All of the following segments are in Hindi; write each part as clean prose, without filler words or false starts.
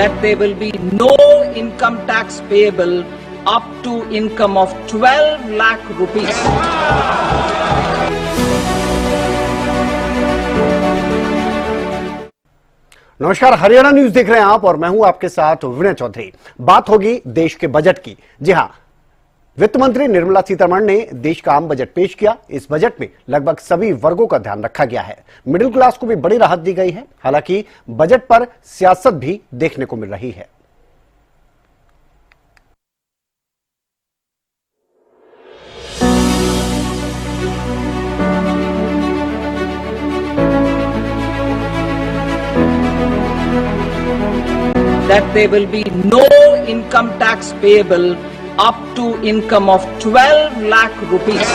that there will be no income tax payable up to income of 12 lakh rupees. नमस्कार, हरियाणा न्यूज देख रहे हैं आप और मैं हूं आपके साथ विनय चौधरी। बात होगी देश के बजट की। जी हां, वित्त मंत्री निर्मला सीतारमण ने देश का आम बजट पेश किया। इस बजट में लगभग सभी वर्गों का ध्यान रखा गया है। मिडिल क्लास को भी बड़ी राहत दी गई है। हालांकि बजट पर सियासत भी देखने को मिल रही है। That there will be no income tax payable up to income of 12 lakh rupees.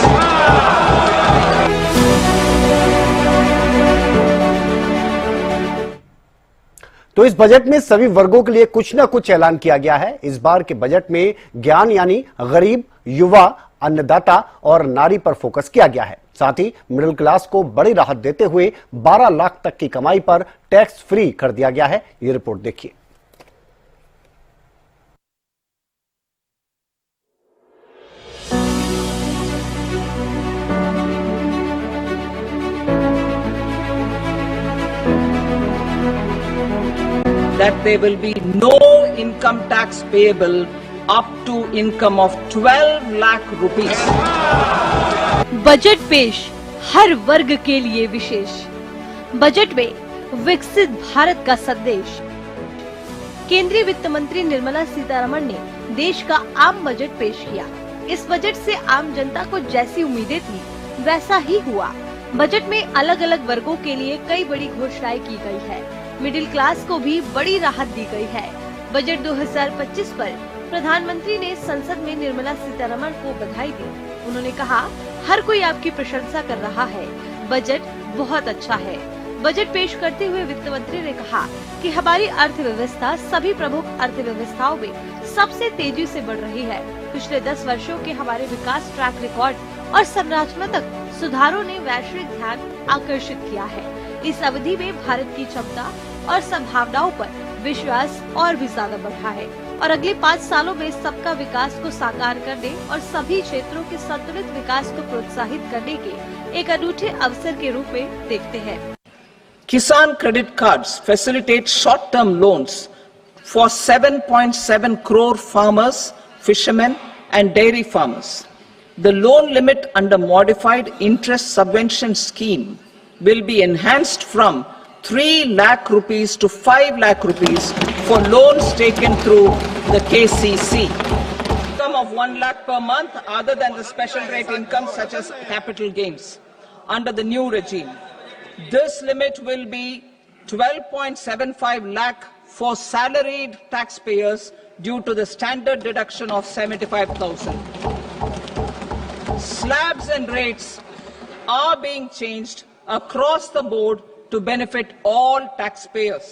तो इस बजट में सभी वर्गों के लिए कुछ ना कुछ ऐलान किया गया है। इस बार के बजट में ज्ञान यानी गरीब, युवा, अन्नदाता और नारी पर फोकस किया गया है। साथ ही मिडिल क्लास को बड़ी राहत देते हुए 12 लाख तक की कमाई पर टैक्स फ्री कर दिया गया है। ये रिपोर्ट देखिए। That there will be no income tax payable up to income of 12 lakh rupees. Budget पेश, हर वर्ग के लिए विशेष। बजट में विकसित भारत का संदेश। केंद्रीय वित्त मंत्री निर्मला सीतारमण ने देश का आम बजट पेश किया। इस बजट से आम जनता को जैसी उम्मीदें थी वैसा ही हुआ। बजट में अलग अलग वर्गों के लिए कई बड़ी घोषणाएं की गई है। मिडिल क्लास को भी बड़ी राहत दी गई है। बजट 2025 पर प्रधानमंत्री ने संसद में निर्मला सीतारमण को बधाई दी। उन्होंने कहा, हर कोई आपकी प्रशंसा कर रहा है, बजट बहुत अच्छा है। बजट पेश करते हुए वित्त मंत्री ने कहा कि हमारी अर्थव्यवस्था सभी प्रमुख अर्थव्यवस्थाओं में सबसे तेजी से बढ़ रही है। पिछले 10 वर्षों के हमारे विकास ट्रैक रिकॉर्ड और संरचनात्मक सुधारों ने वैश्विक ध्यान आकर्षित किया है। इस अवधि में भारत की क्षमता और संभावनाओं पर विश्वास और भी ज्यादा बढ़ा है और अगले 5 सालों में सबका विकास को साकार करने और सभी क्षेत्रों के संतुलित विकास को प्रोत्साहित करने के एक अनूठे अवसर के रूप में देखते हैं। Kisan credit cards facilitate short-term loans for 7.7 crore farmers, fishermen and dairy farmers. The loan limit under modified interest subvention scheme will be enhanced from 3 lakh rupees to 5 lakh rupees for loans taken through the KCC. Income of 1 lakh per month other than the special rate income such as capital gains under the new regime. This limit will be 12.75 lakh for salaried taxpayers due to the standard deduction of 75,000. Slabs and rates are being changed across the board to benefit all taxpayers.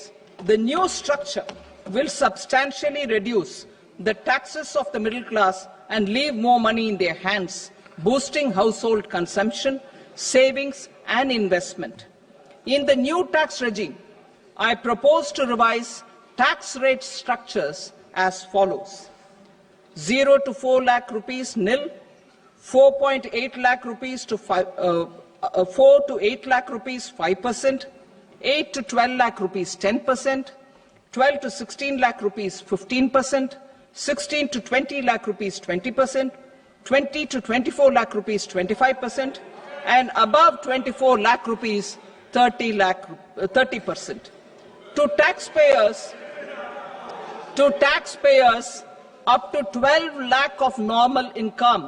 The new structure will substantially reduce the taxes of the middle class and leave more money in their hands, boosting household consumption, savings and investment. In the new tax regime, I propose to revise tax rate structures as follows. 0 to 4 lakh rupees nil, 4.8 lakh rupees to 4 to 8 lakh rupees 5%, 8 to 12 lakh rupees 10%, 12 to 16 lakh rupees 15%, 16 to 20 lakh rupees 20%, 20 to 24 lakh rupees 25%, and above 24 lakh rupees 30%. To taxpayers up to 12 lakh of normal income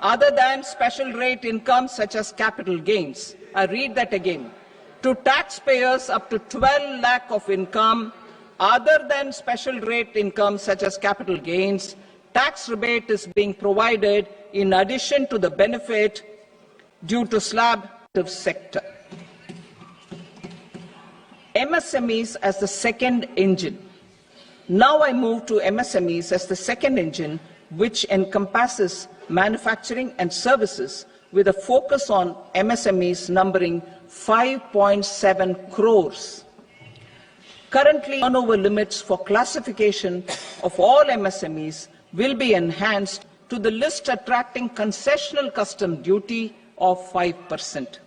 other than special rate income such as capital gains. I read that again. To taxpayers up to 12 lakh of income other than special rate income such as capital gains, tax rebate is being provided in addition to the benefit due to slab sector. MSMEs as the second engine. Now I move to MSMEs as the second engine, which encompasses manufacturing and services with a focus on MSMEs numbering 5.7 crores. Currently, turnover limits for classification of all MSMEs will be enhanced to the list attracting concessional custom duty of 5%.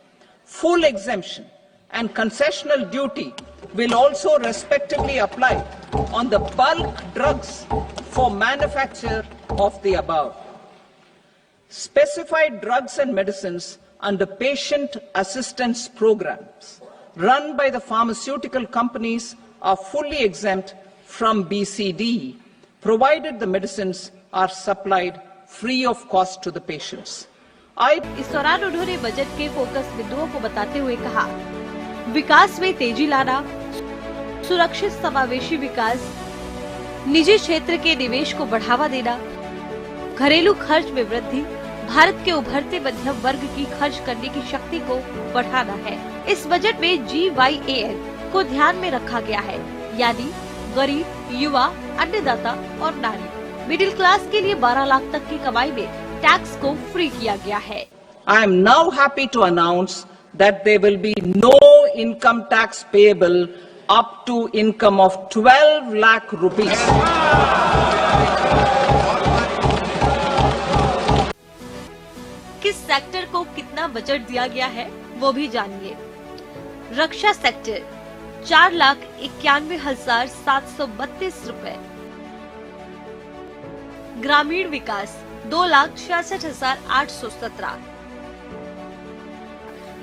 Full exemption and concessional duty will also respectively apply on the bulk drugs for manufacture of the above. Specified drugs and medicines under patient assistance programs run by the pharmaceutical companies are fully exempt from BCD, provided the medicines are supplied free of cost to the patients. इस दौरान उन्होंने बजट के फोकस बिंदुओं को बताते हुए कहा, विकास में तेजी लाना, सुरक्षित समावेशी विकास, निजी क्षेत्र के निवेश को बढ़ावा देना, घरेलू खर्च में वृद्धि, भारत के उभरते मध्यम वर्ग की खर्च करने की शक्ति को बढ़ाना है। इस बजट में GYAN को ध्यान में रखा गया है, यानी गरीब, युवा, अन्नदाता और नारी। मिडिल क्लास के लिए 12 लाख तक की कमाई में टैक्स को फ्री किया गया है। I am now happy to announce that there will be no income tax payable up to income of 12 lakh rupees. किस सेक्टर को कितना बजट दिया गया है वो भी जानिए। रक्षा सेक्टर 4,91,732 रुपए, ग्रामीण विकास 2,66,817,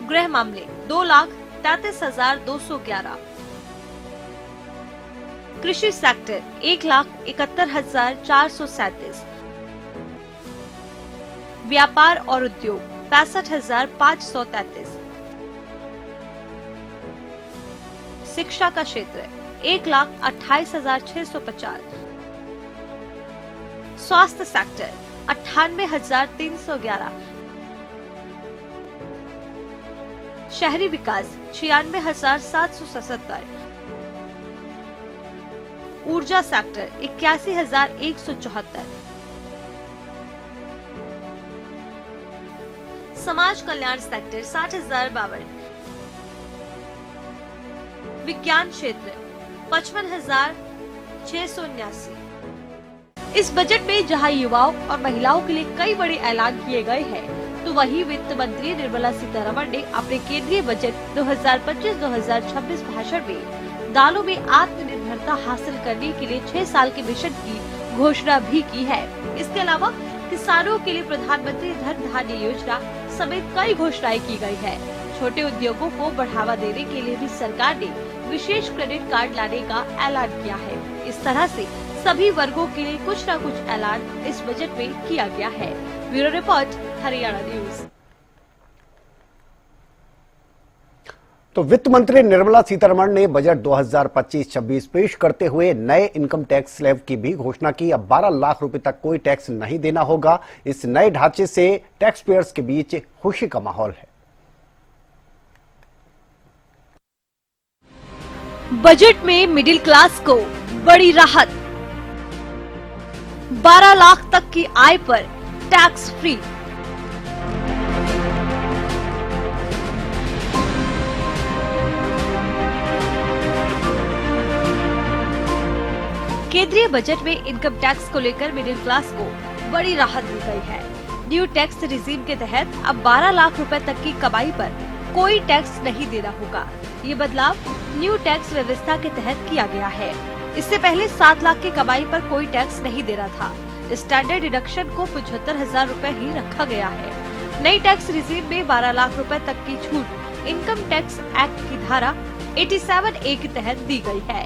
गृह मामले 2,33,211, कृषि सेक्टर 1,71,437, व्यापार और उद्योग 65,533, शिक्षा का क्षेत्र 1,28,650, स्वास्थ्य सेक्टर 98,311, शहरी विकास 96,777, ऊर्जा सेक्टर 81,174, समाज कल्याण सेक्टर 60,052, विज्ञान क्षेत्र 55,679। इस बजट में जहां युवाओं और महिलाओं के लिए कई बड़े ऐलान किए गए हैं, तो वहीं वित्त मंत्री निर्मला सीतारमण ने अपने केंद्रीय बजट 2025-2026 भाषण में दालों में आत्मनिर्भरता हासिल करने के लिए 6 साल के मिशन की घोषणा भी की है। इसके अलावा किसानों के लिए प्रधानमंत्री धन धान्य योजना समेत कई घोषणाएं की गई है। छोटे उद्योगों को बढ़ावा देने के लिए भी सरकार ने विशेष क्रेडिट कार्ड लाने का ऐलान किया है। इस तरह से सभी वर्गों के लिए कुछ न कुछ ऐलान इस बजट में किया गया है। Bureau report, Haryana news. तो वित्त मंत्री निर्मला सीतारमण ने बजट 2025-26 पेश करते हुए नए इनकम टैक्स स्लैब की भी घोषणा की। अब 12 लाख रुपए तक कोई टैक्स नहीं देना होगा। इस नए ढांचे से टैक्स पेयर्स के बीच खुशी का माहौल है। बजट में मिडिल क्लास को बड़ी राहत, 12 लाख तक की आय पर टैक्स फ्री। केंद्रीय बजट में इनकम टैक्स को लेकर मिडिल क्लास को बड़ी राहत दी गई है। न्यू टैक्स रिजीम के तहत अब 12 लाख रुपए तक की कमाई पर कोई टैक्स नहीं देना होगा। ये बदलाव न्यू टैक्स व्यवस्था के तहत किया गया है। इससे पहले 7 लाख की कमाई पर कोई टैक्स नहीं देना था। स्टैंडर्ड डिडक्शन को 75,000 रुपए ही रखा गया है। नई टैक्स रिजीम में 12 लाख रुपए तक की छूट इनकम टैक्स एक्ट की धारा 87A के तहत दी गई है।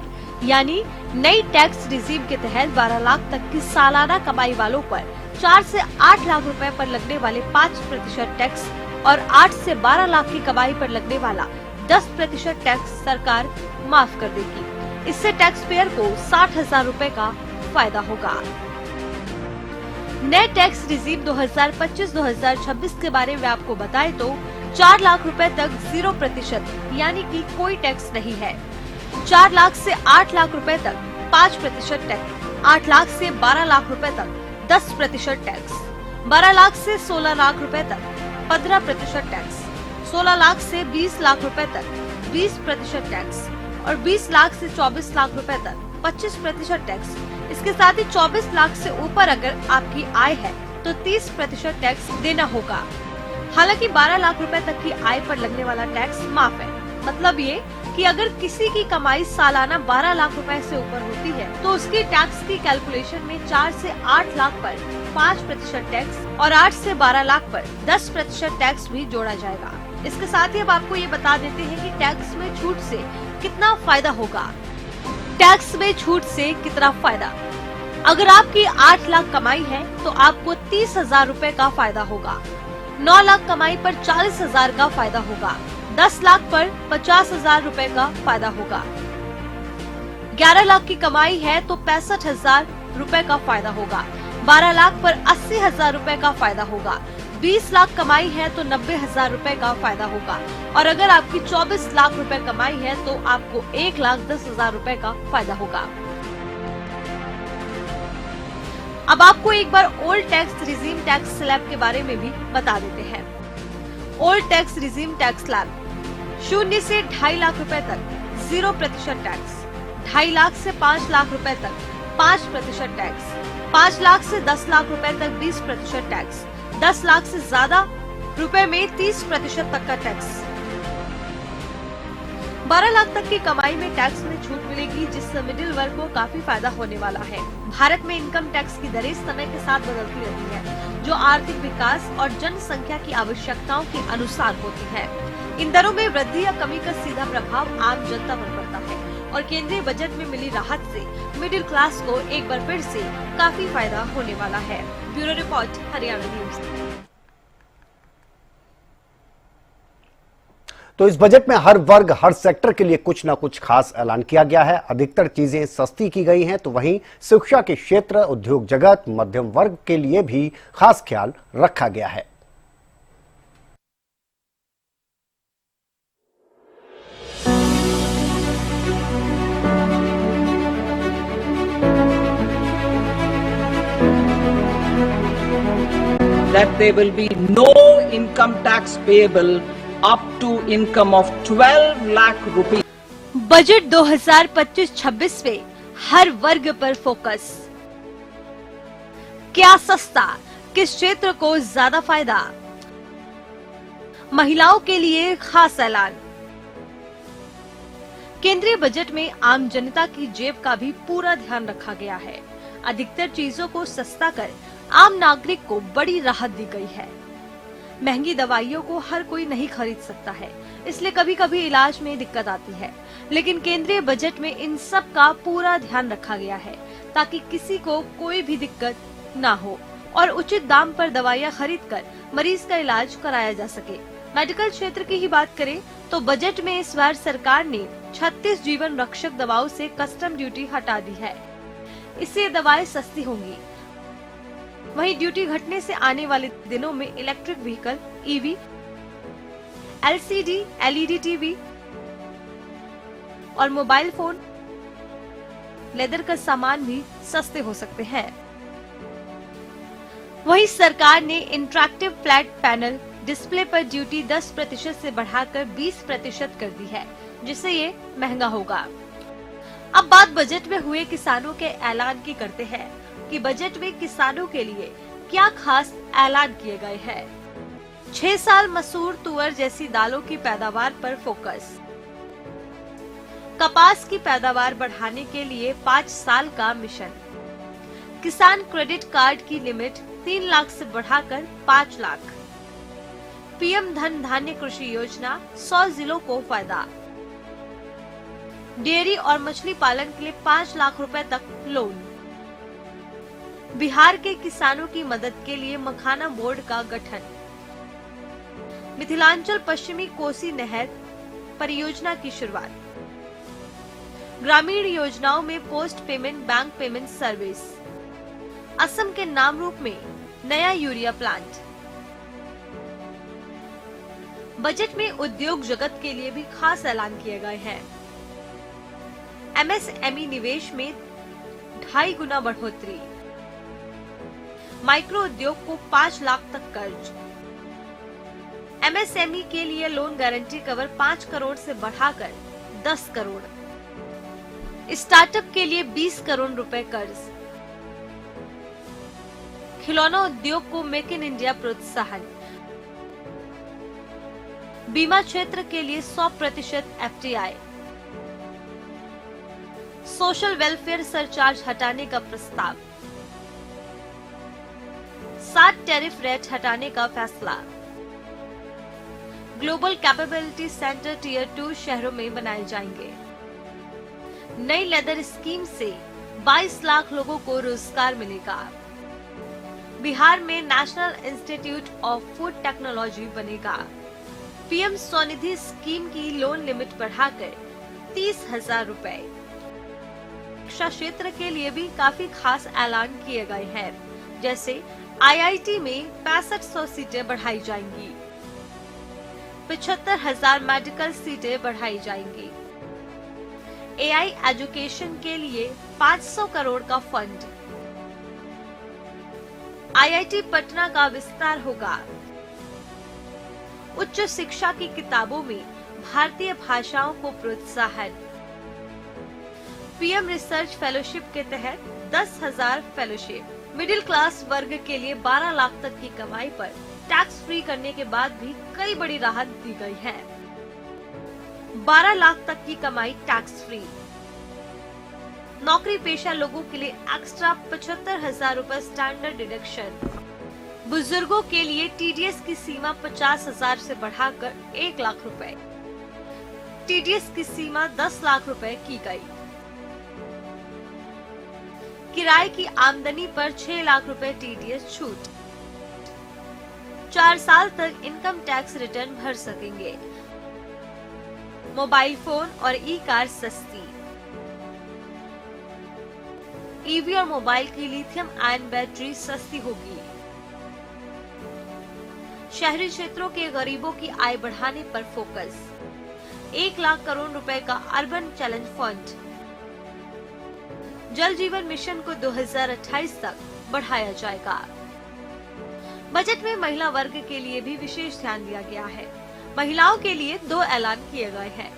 यानी नई टैक्स रिजीम के तहत 12 लाख तक की सालाना कमाई वालों पर 4 से 8 लाख रुपए पर लगने वाले 5% टैक्स और 8 से 12 लाख की कमाई पर लगने वाला 10% टैक्स सरकार माफ कर देगी। इससे टैक्स पेयर को 60,000 रुपए का फायदा होगा। नए टैक्स रिजीम 2025-2026 के बारे में आपको बताएं तो 4 लाख रुपए तक 0% यानी कि कोई टैक्स नहीं है। 4 लाख से 8 लाख रुपए तक 5% टैक्स, 8 लाख से 12 लाख रुपए तक 10% टैक्स, 12 लाख से 16 लाख रुपए तक 15% टैक्स, 16 लाख से 20 लाख रुपए तक 20% टैक्स और 20 लाख से 24 लाख रुपए तक 25% टैक्स। इसके साथ ही 24 लाख से ऊपर अगर आपकी आय है तो 30% टैक्स देना होगा। हालांकि 12 लाख रुपए तक की आय पर लगने वाला टैक्स माफ है। मतलब ये कि अगर किसी की कमाई सालाना 12 लाख रुपए से ऊपर होती है तो उसकी टैक्स की कैलकुलेशन में 4 से 8 लाख पर 5% टैक्स और 8 से 12 लाख पर 10% टैक्स भी जोड़ा जाएगा। इसके साथ ही अब आपको ये बता देते हैं कि टैक्स में छूट से कितना फायदा होगा। टैक्स में छूट से कितना फायदा? अगर आपकी 8 लाख कमाई है तो आपको 30,000 रूपए का फायदा होगा। 9 लाख कमाई पर 40,000 का फायदा होगा। 10 लाख पर 50,000 रूपए का फायदा होगा। 11 लाख की कमाई है तो 65,000 रूपए का फायदा होगा। 12 लाख पर 80,000 रूपए का फायदा होगा। 20 लाख कमाई है तो 90,000 रूपए का फायदा होगा। और अगर आपकी 24 लाख रुपए कमाई है तो आपको 1,10,000 रूपए का फायदा होगा। अब आपको एक बार old tax regime tax slab के बारे में भी बता देते हैं। Old tax regime tax slab 0 से 2.5 लाख रुपए तक 0% टैक्स, 2.5 लाख से 5 लाख रुपए तक 5% टैक्स, 5 लाख से 10 लाख रुपए तक 20% टैक्स, 10 लाख से ज्यादा रुपए में 30% तक का टैक्स। 12 लाख तक की कमाई में टैक्स में छूट मिलेगी, जिससे मिडिल वर्ग को काफी फायदा होने वाला है। भारत में इनकम टैक्स की दरें समय के साथ बदलती रहती है, जो आर्थिक विकास और जनसंख्या की आवश्यकताओं के अनुसार होती है। इन दरों में वृद्धि या कमी का सीधा प्रभाव आम जनता पर पड़ता है और केंद्रीय बजट में मिली राहत से मिडिल क्लास को एक बार फिर से काफी फायदा होने वाला है। Bureau report, Haryana news. तो इस बजट में हर वर्ग, हर सेक्टर के लिए कुछ ना कुछ खास ऐलान किया गया है। अधिकतर चीजें सस्ती की गई हैं, तो वहीं शिक्षा के क्षेत्र, उद्योग जगत, मध्यम वर्ग के लिए भी खास ख्याल रखा गया है। That there will be no income tax payable up to income of 12 lakh rupees. Budget 2025-26 में हर वर्ग पर फोकस। क्या सस्ता, किस क्षेत्र को ज्यादा फायदा? महिलाओं के लिए खास ऐलान। केंद्रीय बजट में आम जनता की जेब का भी पूरा ध्यान रखा गया है। अधिकतर चीजों को सस्ता कर आम नागरिक को बड़ी राहत दी गई है। महंगी दवाइयों को हर कोई नहीं खरीद सकता है, इसलिए कभी कभी इलाज में दिक्कत आती है, लेकिन केंद्रीय बजट में इन सब का पूरा ध्यान रखा गया है ताकि किसी को कोई भी दिक्कत ना हो और उचित दाम पर दवाइयां खरीदकर मरीज का इलाज कराया जा सके। मेडिकल क्षेत्र की ही बात करें तो बजट में इस बार सरकार ने 36 जीवन रक्षक दवाओं से कस्टम ड्यूटी हटा दी है। इससे दवाएं सस्ती होंगी। वहीं ड्यूटी घटने से आने वाले दिनों में electric vehicle, EV, LCD, LED TV और मोबाइल फोन, लेदर का सामान भी सस्ते हो सकते हैं। वहीं सरकार ने इंटरैक्टिव फ्लैट पैनल डिस्प्ले पर ड्यूटी 10% से बढ़ाकर 20% कर दी है, जिससे ये महंगा होगा। अब बात बजट में हुए किसानों के ऐलान की करते हैं कि बजट में किसानों के लिए क्या खास ऐलान किए गए हैं। 6 साल मसूर, तुअर जैसी दालों की पैदावार पर फोकस। कपास की पैदावार बढ़ाने के लिए 5 साल का मिशन। किसान क्रेडिट कार्ड की लिमिट 3 लाख से बढ़ाकर 5 लाख। पीएम धन धान्य कृषि योजना 100 जिलों को फायदा। डेयरी और मछली पालन के लिए 5 लाख रुपए तक लोन। बिहार के किसानों की मदद के लिए मखाना बोर्ड का गठन। मिथिलांचल पश्चिमी कोसी नहर परियोजना की शुरुआत। ग्रामीण योजनाओं में post payment bank payment service. Assam के नामरूप में नया यूरिया प्लांट। बजट में उद्योग जगत के लिए भी खास ऐलान किए गए हैं। एमएसएमई निवेश में 2.5 गुना बढ़ोतरी। माइक्रो उद्योग को 5 लाख तक कर्ज। एमएसएमई के लिए लोन गारंटी कवर 5 करोड़ से बढ़ाकर 10 करोड़। स्टार्टअप के लिए 20 करोड़ रुपए कर्ज। खिलौना उद्योग को मेक इन इंडिया प्रोत्साहन। बीमा क्षेत्र के लिए 100% FDI। सोशल वेलफेयर सरचार्ज हटाने का प्रस्ताव। 7 टैरिफ रेट हटाने का फैसला। ग्लोबल कैपेबिलिटी सेंटर टियर 2 शहरों में बनाए जाएंगे। नई लेदर स्कीम से 22 लाख लोगों को रोजगार मिलेगा। बिहार में national institute of food technology बनेगा। पीएम स्वनिधि स्कीम की लोन लिमिट बढ़ाकर 30,000 रुपए। शिक्षा क्षेत्र के लिए भी काफी खास ऐलान किए गए हैं, जैसे IIT में 6500 सीटें बढ़ाई जाएंगी। 75,000 मेडिकल सीटें बढ़ाई जाएंगी। AI एजुकेशन के लिए 500 करोड़ का फंड। IIT पटना का विस्तार होगा। उच्च शिक्षा की किताबों में भारतीय भाषाओं को प्रोत्साहन। पीएम रिसर्च फेलोशिप के तहत 10,000 फेलोशिप। मिडिल क्लास वर्ग के लिए 12 लाख तक की कमाई पर टैक्स फ्री करने के बाद भी कई बड़ी राहत दी गई है। 12 लाख तक की कमाई टैक्स फ्री। नौकरी पेशा लोगों के लिए एक्स्ट्रा 75,000 रुपए स्टैंडर्ड डिडक्शन। बुजुर्गों के लिए TDS की सीमा 50,000 से बढ़ाकर 1 लाख रुपए। TDS की सीमा 10 लाख रुपए की गई। किराए की आमदनी पर 6 लाख रुपए TDS छूट। 4 साल तक इनकम टैक्स रिटर्न भर सकेंगे। मोबाइल फोन और ई-कार सस्ती। EV और मोबाइल की लिथियम आयन बैटरी सस्ती होगी। शहरी क्षेत्रों के गरीबों की आय बढ़ाने पर फोकस। 1 लाख करोड़ रुपए का अर्बन चैलेंज फंड। जल जीवन मिशन को 2028 तक बढ़ाया जाएगा। बजट में महिला वर्ग के लिए भी विशेष ध्यान दिया गया है। महिलाओं के लिए 2 ऐलान किए गए हैं।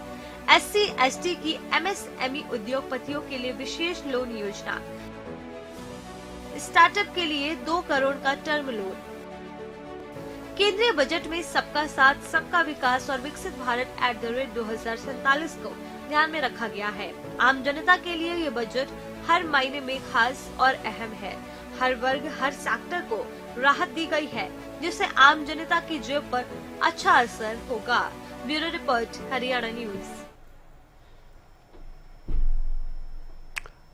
SC/ST की MSME उद्योगपतियों के लिए विशेष लोन योजना। स्टार्टअप के लिए 2 करोड़ का टर्म लोन। केंद्रीय बजट में सबका साथ, सबका विकास और विकसित भारत @2047 को ध्यान में रखा गया है। आम जनता के लिए ये बजट हर मायने में खास और अहम है। हर वर्ग, हर सेक्टर को राहत दी गई है, जिससे आम जनता की जेब पर अच्छा असर होगा। Bureau report, Haryana news.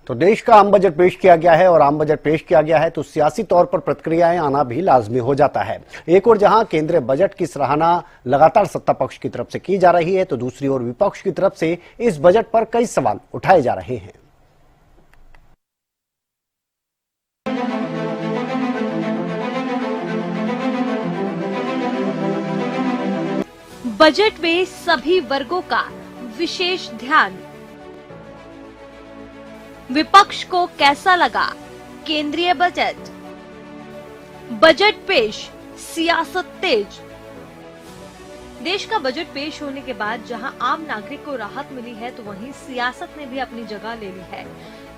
तो देश का आम बजट पेश किया गया है, और आम बजट पेश किया गया है तो सियासी तौर पर प्रतिक्रियाएं आना भी लाजमी हो जाता है। एक और जहां केंद्रीय बजट की सराहना लगातार सत्ता पक्ष की तरफ से की जा रही है, तो दूसरी ओर विपक्ष की तरफ से इस बजट पर कई सवाल उठाए जा रहे हैं। बजट में सभी वर्गों का विशेष ध्यान। विपक्ष को कैसा लगा केंद्रीय बजट? बजट पेश, सियासत तेज। देश का बजट पेश होने के बाद जहां आम नागरिक को राहत मिली है, तो वहीं सियासत ने भी अपनी जगह ले ली है।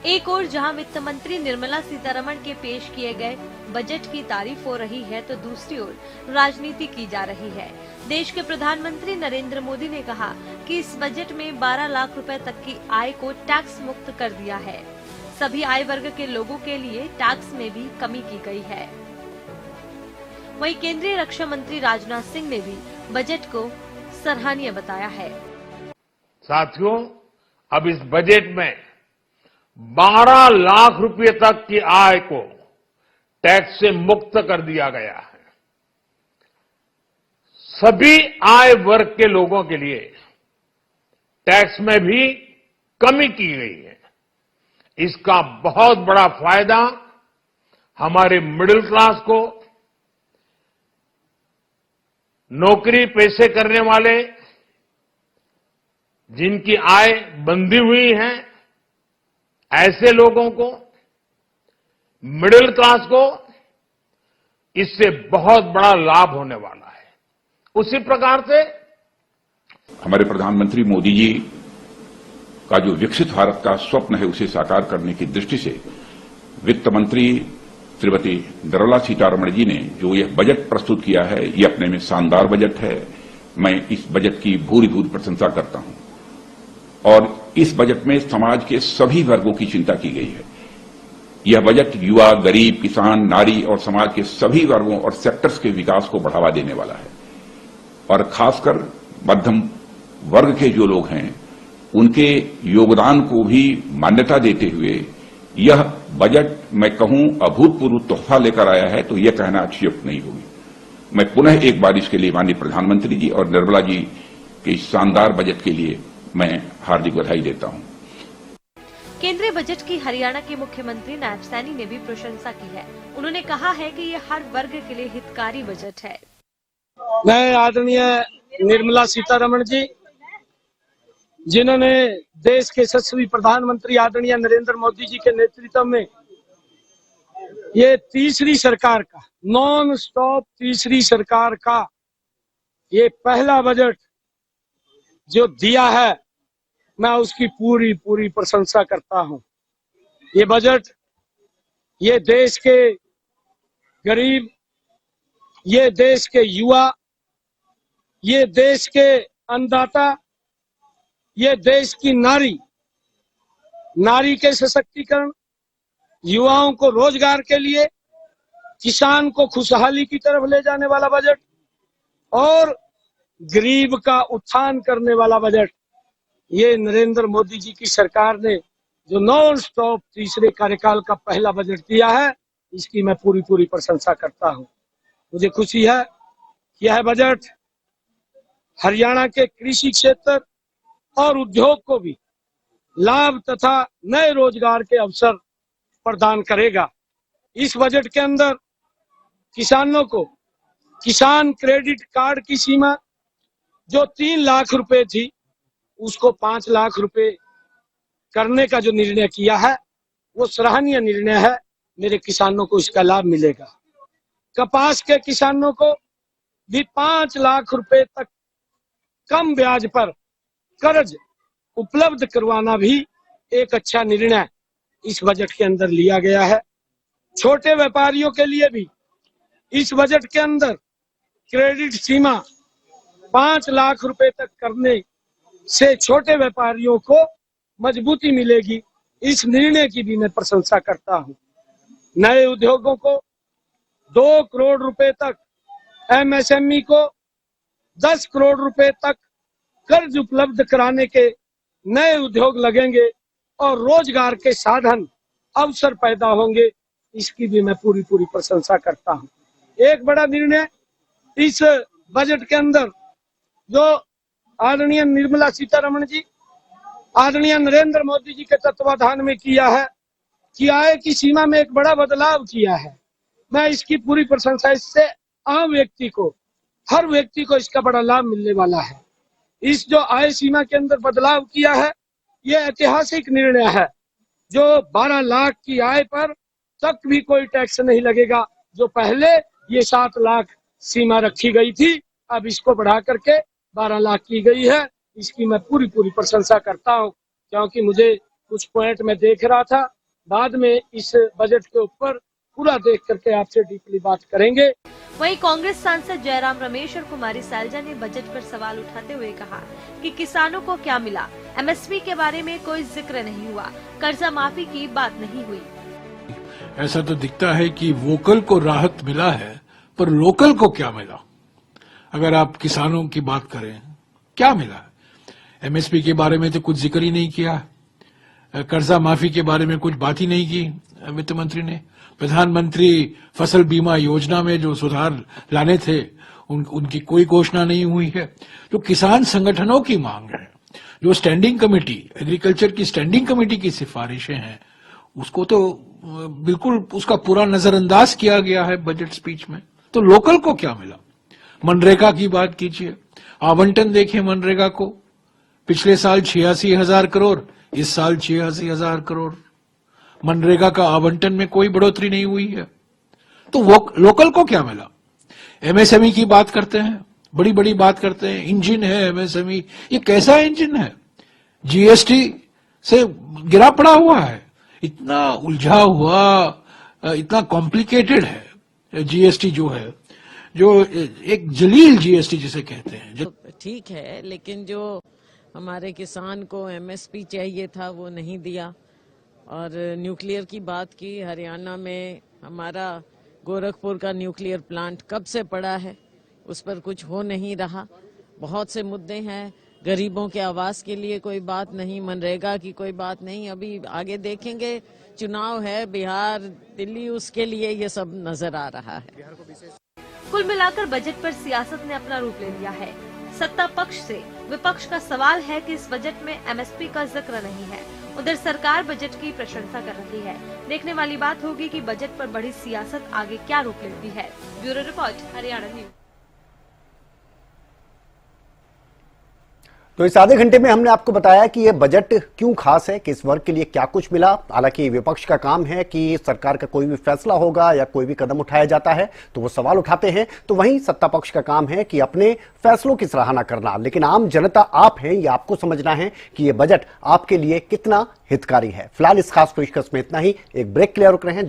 एक ओर जहां वित्त मंत्री निर्मला सीतारमण के पेश किए गए बजट की तारीफ हो रही है, तो दूसरी ओर राजनीति की जा रही है। देश के प्रधानमंत्री नरेंद्र मोदी ने कहा कि इस बजट में 12 लाख रुपए तक की आय को टैक्स मुक्त कर दिया है। सभी आय वर्ग के लोगों के लिए टैक्स में भी कमी की गई है। वहीं केंद्रीय रक्षा मंत्री राजनाथ सिंह ने भी बजट को सराहनीय बताया है। साथियों, अब इस बजट में 12 लाख रुपए तक की आय को टैक्स से मुक्त कर दिया गया है। सभी आय वर्ग के लोगों के लिए टैक्स में भी कमी की गई है। इसका बहुत बड़ा फायदा हमारे मिडिल क्लास को, नौकरी पेशे करने वाले, जिनकी आय बंधी हुई है, ऐसे लोगों को, मिडिल क्लास को इससे बहुत बड़ा लाभ होने वाला है। उसी प्रकार से हमारे प्रधानमंत्री मोदी जी का जो विकसित भारत का स्वप्न है उसे साकार करने की दृष्टि से वित्त मंत्री श्रीमती निर्मला सीतारमण जी ने जो यह बजट प्रस्तुत किया है, यह अपने में शानदार बजट है। मैं इस बजट की भूरी भूरी प्रशंसा करता हूं और इस बजट में समाज के सभी वर्गों की चिंता की गई है। यह बजट युवा, गरीब, किसान, नारी और समाज के सभी वर्गों और सेक्टर्स के विकास को बढ़ावा देने वाला है और खासकर मध्यम वर्ग के जो लोग हैं उनके योगदान को भी मान्यता देते हुए यह बजट मैं कहूं अभूतपूर्व तोहफा लेकर आया है, तो यह कहना अतिशयोक्ति नहीं होगी। मैं पुनः एक बार इसके लिए माननीय प्रधानमंत्री जी और निर्मला जी के इस शानदार बजट के लिए मैं हार्दिक बधाई देता हूं। केंद्रीय बजट की हरियाणा के मुख्यमंत्री नायब सैनी ने भी प्रशंसा की है। उन्होंने कहा है कि ये हर वर्ग के लिए हितकारी बजट है। मैं आदरणीय निर्मला सीतारमण जी, जिन्होंने देश के यशस्वी प्रधानमंत्री आदरणीय नरेंद्र मोदी जी के नेतृत्व में ये तीसरी सरकार का, नॉन स्टॉप तीसरी सरकार का ये पहला बजट जो दिया है, मैं उसकी पूरी पूरी प्रशंसा करता हूं। ये बजट ये देश के गरीब, ये देश के युवा, ये देश के अन्नदाता, ये देश की नारी के सशक्तिकरण, युवाओं को रोजगार के लिए, किसान को खुशहाली की तरफ ले जाने वाला बजट और गरीब का उत्थान करने वाला बजट। ये नरेंद्र मोदी जी की सरकार ने जो नॉन स्टॉप तीसरे कार्यकाल का पहला बजट दिया है, इसकी मैं पूरी पूरी प्रशंसा करता हूं। मुझे खुशी है कि यह बजट हरियाणा के कृषि क्षेत्र और उद्योग को भी लाभ तथा नए रोजगार के अवसर प्रदान करेगा। इस बजट के अंदर किसानों को किसान क्रेडिट कार्ड की सीमा जो 3 लाख रुपए थी उसको 5 लाख रुपए करने का जो निर्णय किया है वो सराहनीय निर्णय है। मेरे किसानों को इसका लाभ मिलेगा। कपास के किसानों को भी 5 लाख रुपए तक कम ब्याज पर कर्ज उपलब्ध करवाना भी एक अच्छा निर्णय इस बजट के अंदर लिया गया है। छोटे व्यापारियों के लिए भी इस बजट के अंदर क्रेडिट सीमा 5 लाख रुपए तक करने से छोटे व्यापारियों को मजबूती मिलेगी। इस निर्णय की भी मैं प्रशंसा करता हूं। नए उद्योगों को 2 करोड़ रुपए तक, एमएसएमई को 10 करोड़ रुपए तक कर्ज उपलब्ध कराने के नए उद्योग लगेंगे और रोजगार के साधन अवसर पैदा होंगे। इसकी भी मैं पूरी पूरी प्रशंसा करता हूं। एक बड़ा निर्णय इस बजट के अंदर जो आदरणीय निर्मला सीतारमण जी, आदरणीय नरेंद्र मोदी जी के तत्वाधान में किया है कि आय की सीमा में एक बड़ा बदलाव किया है। मैं इसकी पूरी प्रशंसा, इससे आम व्यक्ति को, हर व्यक्ति को इसका बड़ा लाभ मिलने वाला है। इस जो आय सीमा के अंदर बदलाव किया है, यह ऐतिहासिक निर्णय है। जो 12 लाख की आय पर तक भी कोई टैक्स नहीं लगेगा। जो पहले ये 7 लाख सीमा रखी गई थी, अब इसको बढ़ा करके 12 लाख की गई है। इसकी मैं पूरी पूरी प्रशंसा करता हूं, क्योंकि मुझे कुछ पॉइंट में देख रहा था। बाद में इस बजट के ऊपर पूरा देख करके आपसे डीपली बात करेंगे। वहीं कांग्रेस सांसद जयराम रमेश और कुमारी सैलजा ने बजट पर सवाल उठाते हुए कहा कि किसानों को क्या मिला, एमएसपी के बारे में कोई जिक्र नहीं हुआ, कर्जा माफी की बात नहीं हुई। ऐसा तो दिखता है कि वोकल को राहत मिला है, पर लोकल को क्या मिला? अगर आप किसानों की बात करें, क्या मिला? एमएसपी के बारे में तो कुछ जिक्र ही नहीं किया, कर्जा माफी के बारे में कुछ बात ही नहीं की वित्त मंत्री ने। प्रधानमंत्री फसल बीमा योजना में जो सुधार लाने थे उनकी कोई घोषणा नहीं हुई है। जो किसान संगठनों की मांग है, जो स्टैंडिंग कमेटी, एग्रीकल्चर की स्टैंडिंग कमेटी की सिफारिशें हैं, उसको तो बिल्कुल उसका पूरा नजरअंदाज किया गया है बजट स्पीच में। तो लोकल को क्या मिला? मनरेगा की बात कीजिए, आवंटन देखें मनरेगा को। पिछले साल 86,000 करोड़, इस साल 86,000 करोड़। मनरेगा का आवंटन में कोई बढ़ोतरी नहीं हुई है। तो वो लोकल को क्या मिला? एमएसएमई की बात करते हैं, बड़ी बड़ी बात करते हैं, इंजन है एमएसएमई। ये कैसा इंजन है? जीएसटी से गिरा पड़ा हुआ है। इतना उलझा हुआ, इतना कॉम्प्लिकेटेड है जीएसटी जो है, जो एक जलील जीएसटी जिसे कहते हैं। ठीक है, लेकिन जो हमारे किसान को एमएसपी चाहिए था वो नहीं दिया। और न्यूक्लियर की बात की, हरियाणा में हमारा गोरखपुर का न्यूक्लियर प्लांट कब से पड़ा है, उस पर कुछ हो नहीं रहा। बहुत से मुद्दे हैं, गरीबों के आवास के लिए कोई बात नहीं, मनरेगा की कोई बात नहीं। अभी आगे देखेंगे, चुनाव है बिहार, दिल्ली, उसके लिए ये सब नजर आ रहा है। कुल मिलाकर बजट पर सियासत ने अपना रूप ले लिया है। सत्ता पक्ष से विपक्ष का सवाल है कि इस बजट में एमएसपी का जिक्र नहीं है। उधर सरकार बजट की प्रशंसा कर रही है। देखने वाली बात होगी कि बजट पर बढ़ी सियासत आगे क्या रूप लेती है। Bureau report, Haryana news. तो इस आधे घंटे में हमने आपको बताया कि यह बजट क्यों खास है, किस वर्ग के लिए क्या कुछ मिला। हालांकि विपक्ष का काम है कि सरकार का कोई भी फैसला होगा या कोई भी कदम उठाया जाता है तो वो सवाल उठाते हैं, तो वहीं सत्ता पक्ष का काम है कि अपने फैसलों की सराहना करना। लेकिन आम जनता आप हैं, ये आपको समझना है कि यह बजट आपके लिए कितना हितकारी है। फिलहाल इस खास पेशकश में इतना ही। एक ब्रेक के लिए रुक रहे हैं।